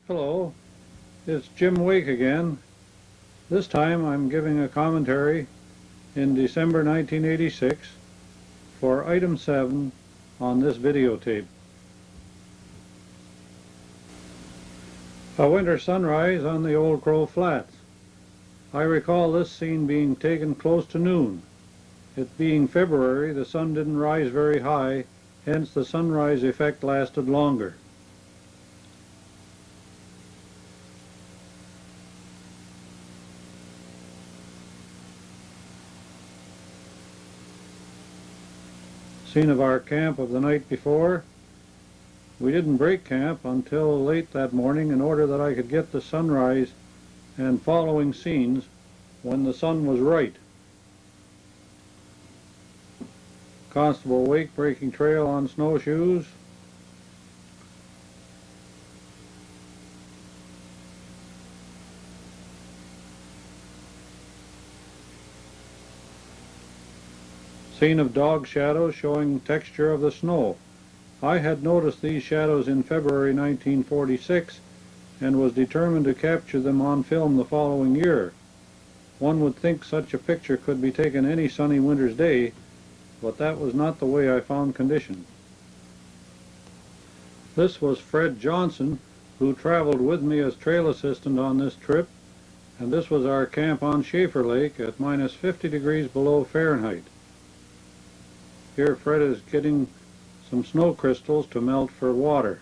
Hello, it's Jim Wake again. This time I'm giving a commentary in December 1986 for item 7 on this videotape. A winter sunrise on the Old Crow Flats. I recall this scene being taken close to noon. It being February, the sun didn't rise very high, hence the sunrise effect lasted longer. Scene of our camp of the night before. We didn't break camp until late that morning in order that I could get the sunrise and following scenes when the sun was right. Constable Wake breaking trail on snowshoes. Scene of dog shadows showing texture of the snow. I had noticed these shadows in February 1946 and was determined to capture them on film the following year. One would think such a picture could be taken any sunny winter's day, but that was not the way I found conditions. This was Fred Johnson, who traveled with me as trail assistant on this trip, and this was our camp on Schaefer Lake at minus 50 degrees below Fahrenheit. Here Fred is getting some snow crystals to melt for water.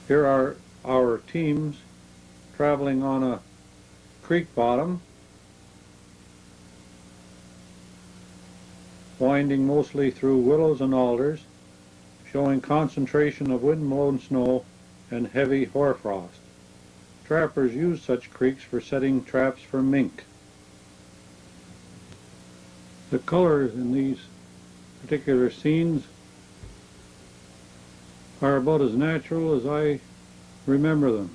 Here are our teams traveling on a creek bottom, winding mostly through willows and alders, showing concentration of wind-blown snow and heavy hoarfrost. Trappers use such creeks for setting traps for mink. The colors in these particular scenes are about as natural as I remember them.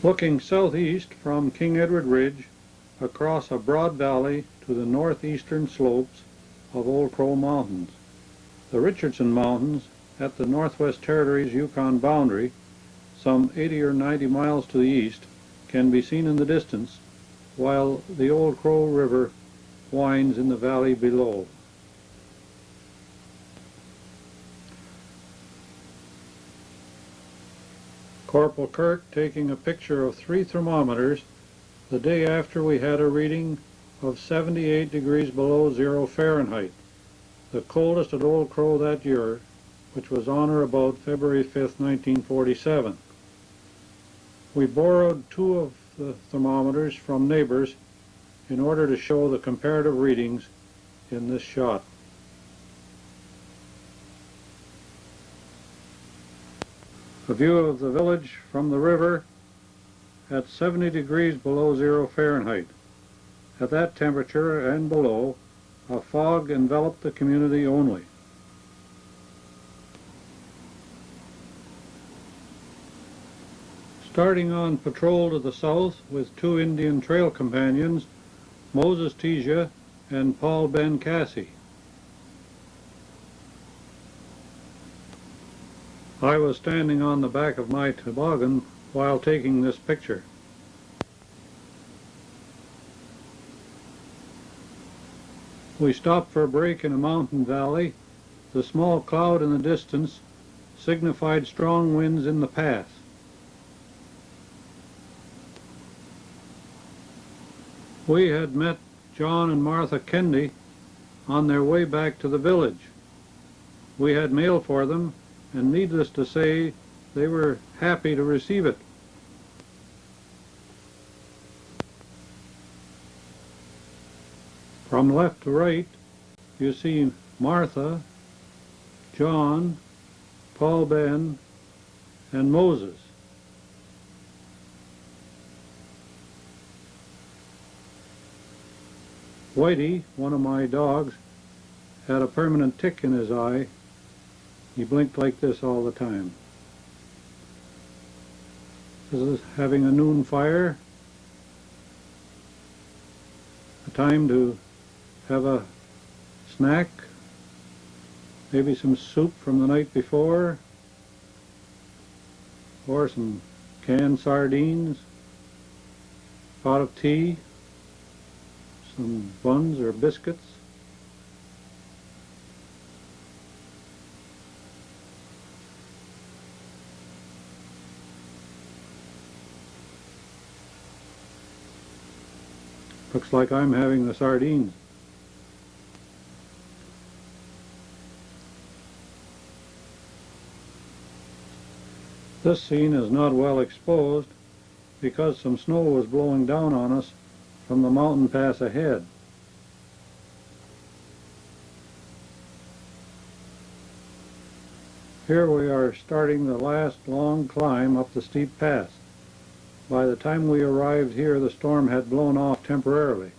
Looking southeast from King Edward Ridge across a broad valley to the northeastern slopes of Old Crow Mountains. The Richardson Mountains at the Northwest Territories Yukon boundary, some 80 or 90 miles to the east, can be seen in the distance, while the Old Crow River winds in the valley below. Corporal Kirk taking a picture of 3 thermometers the day after we had a reading of 78 degrees below 0 Fahrenheit, the coldest at Old Crow that year, which was on or about February 5th, 1947. We borrowed 2 of the thermometers from neighbors in order to show the comparative readings in this shot. A view of the village from the river at 70 degrees below 0 Fahrenheit. At that temperature and below, a fog enveloped the community only. Starting on patrol to the south with 2 Indian trail companions, Moses Tija and Paul Ben Cassie. I was standing on the back of my toboggan while taking this picture. We stopped for a break in a mountain valley. The small cloud in the distance signified strong winds in the path. We had met John and Martha Kendi on their way back to the village. We had mail for them, and needless to say, they were happy to receive it. From left to right, you see Martha, John, Paul Ben, and Moses. Whitey, one of my dogs, had a permanent tick in his eye. He blinked like this all the time. This is having a noon fire, a time to have a snack, maybe some soup from the night before, or some canned sardines, pot of tea, some buns or biscuits. Looks like I'm having the sardines. This scene is not well exposed because some snow was blowing down on us from the mountain pass ahead. Here we are starting the last long climb up the steep pass. By the time we arrived here, the storm had blown off temporarily.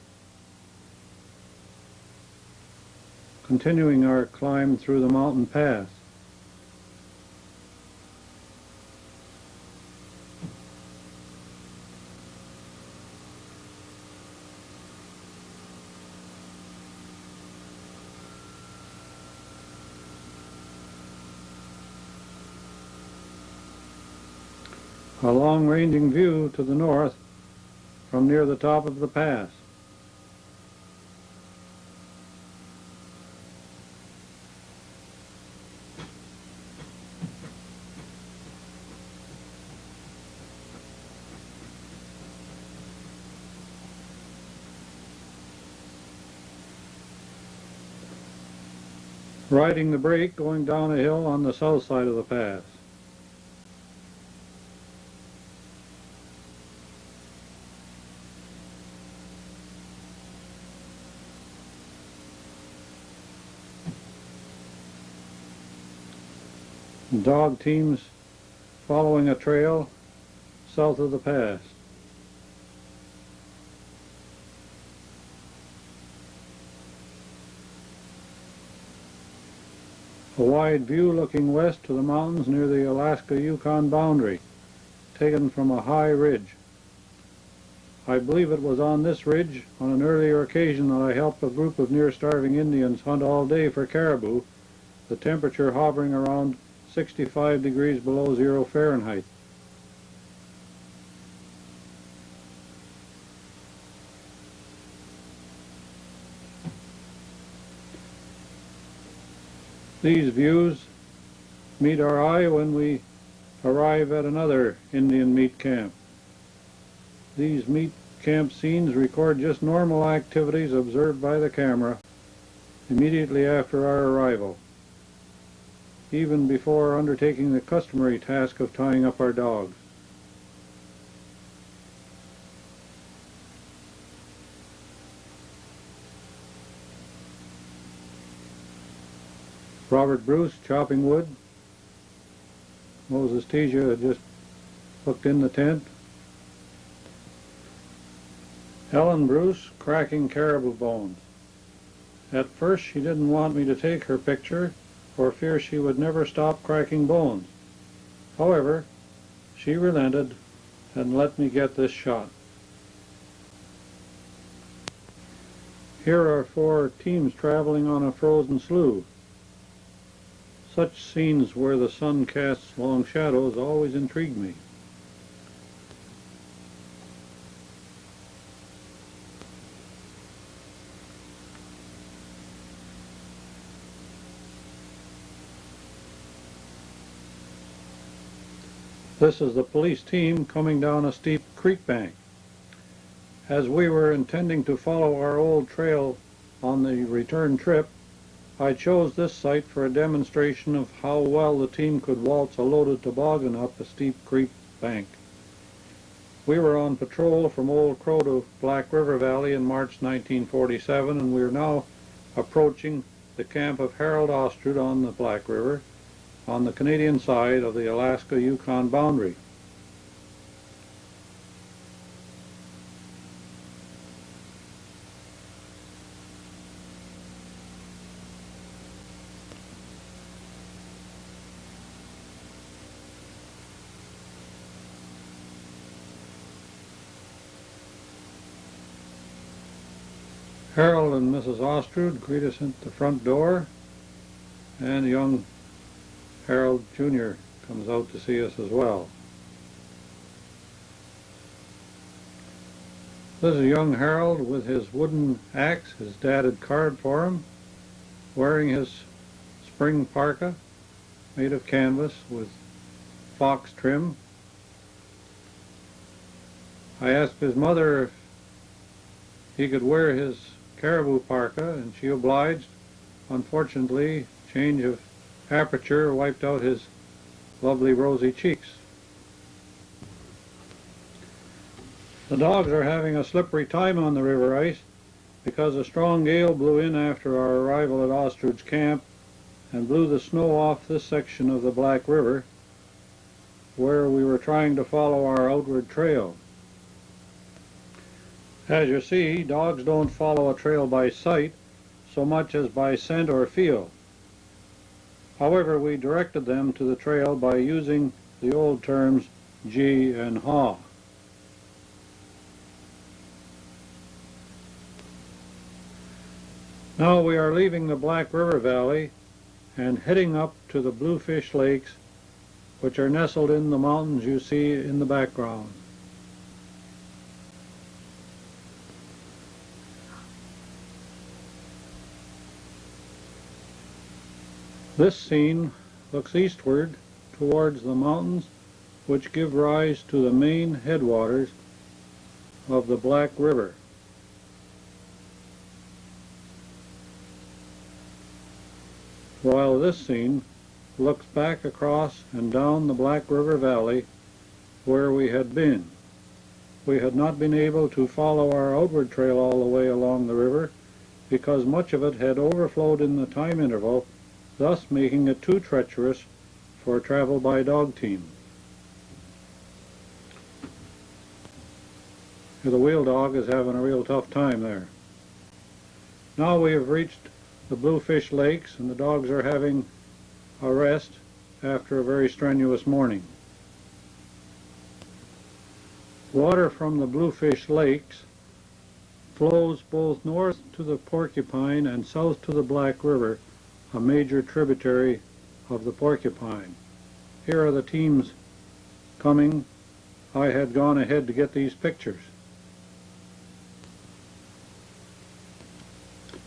Continuing our climb through the mountain pass. A long-ranging view to the north from near the top of the pass. Riding the brake going down a hill on the south side of the pass. Dog teams following a trail south of the pass. A wide view looking west to the mountains near the Alaska-Yukon boundary, taken from a high ridge. I believe it was on this ridge, on an earlier occasion, that I helped a group of near-starving Indians hunt all day for caribou, the temperature hovering around 65 degrees below 0 Fahrenheit. These views meet our eye when we arrive at another Indian meat camp. These meat camp scenes record just normal activities observed by the camera immediately after our arrival, even before undertaking the customary task of tying up our dogs. Robert Bruce chopping wood. Moses Teja had just hooked in the tent. Ellen Bruce cracking caribou bones. At first she didn't want me to take her picture for fear she would never stop cracking bones. However, she relented and let me get this shot. Here are 4 teams traveling on a frozen slough. Such scenes where the sun casts long shadows always intrigue me. This is the police team coming down a steep creek bank. As we were intending to follow our old trail on the return trip, I chose this site for a demonstration of how well the team could waltz a loaded toboggan up a steep creek bank. We were on patrol from Old Crow to Black River Valley in March 1947, and we are now approaching the camp of Harold Ostrud on the Black River, on the Canadian side of the Alaska-Yukon boundary. Harold and Mrs. Ostrud greet us at the front door, and young Harold Jr. comes out to see us as well. This is young Harold with his wooden axe his dad had carved for him, wearing his spring parka made of canvas with fox trim. I asked his mother if he could wear his caribou parka, and she obliged. Unfortunately, change of aperture wiped out his lovely rosy cheeks. The dogs are having a slippery time on the river ice because a strong gale blew in after our arrival at Ostrud's camp and blew the snow off this section of the Black River where we were trying to follow our outward trail. As you see, dogs don't follow a trail by sight so much as by scent or feel. However, we directed them to the trail by using the old terms gee and haw. Now we are leaving the Black River Valley and heading up to the Bluefish Lakes, which are nestled in the mountains you see in the background. This scene looks eastward towards the mountains which give rise to the main headwaters of the Black River. While this scene looks back across and down the Black River Valley where we had been. We had not been able to follow our outward trail all the way along the river because much of it had overflowed in the time interval, thus making it too treacherous for travel by dog team. The wheel dog is having a real tough time there. Now we have reached the Bluefish Lakes and the dogs are having a rest after a very strenuous morning. Water from the Bluefish Lakes flows both north to the Porcupine and south to the Black River, a major tributary of the Porcupine. Here are the teams coming. I had gone ahead to get these pictures.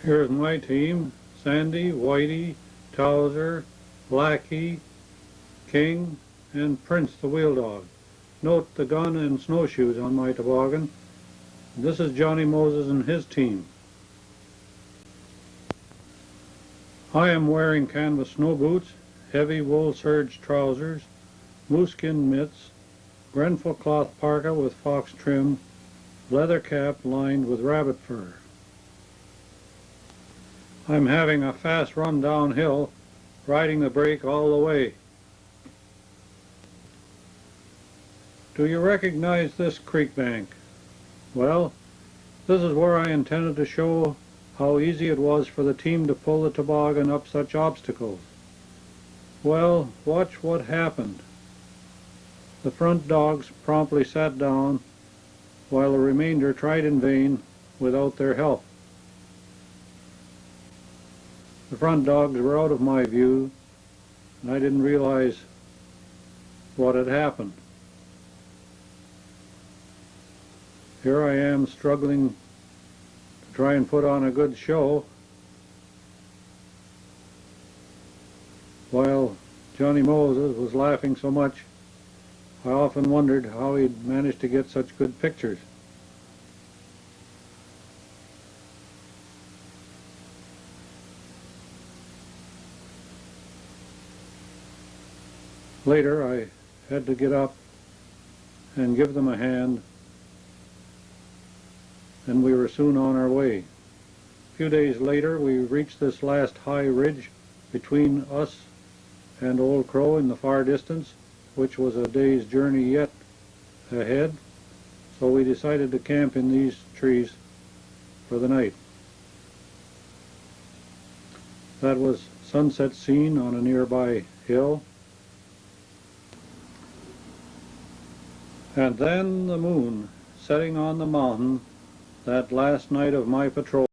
Here's my team: Sandy, Whitey, Towser, Blackie, King, and Prince the wheel dog. Note the gun and snowshoes on my toboggan. This is Johnny Moses and his team. I am wearing canvas snow boots, heavy wool serge trousers, moose-skin mitts, Grenfell cloth parka with fox trim, leather cap lined with rabbit fur. I'm having a fast run downhill, riding the brake all the way. Do you recognize this creek bank? Well, this is where I intended to show how easy it was for the team to pull the toboggan up such obstacles. Well, watch what happened. The front dogs promptly sat down, while the remainder tried in vain without their help. The front dogs were out of my view, and I didn't realize what had happened. Here I am struggling to try and put on a good show, while Johnny Moses was laughing so much I often wondered how he'd managed to get such good pictures. Later I had to get up and give them a hand, and we were soon on our way. A few days later we reached this last high ridge between us and Old Crow in the far distance, which was a day's journey yet ahead, so we decided to camp in these trees for the night. That was sunset scene on a nearby hill. And then the moon setting on the mountain that last night of my patrol.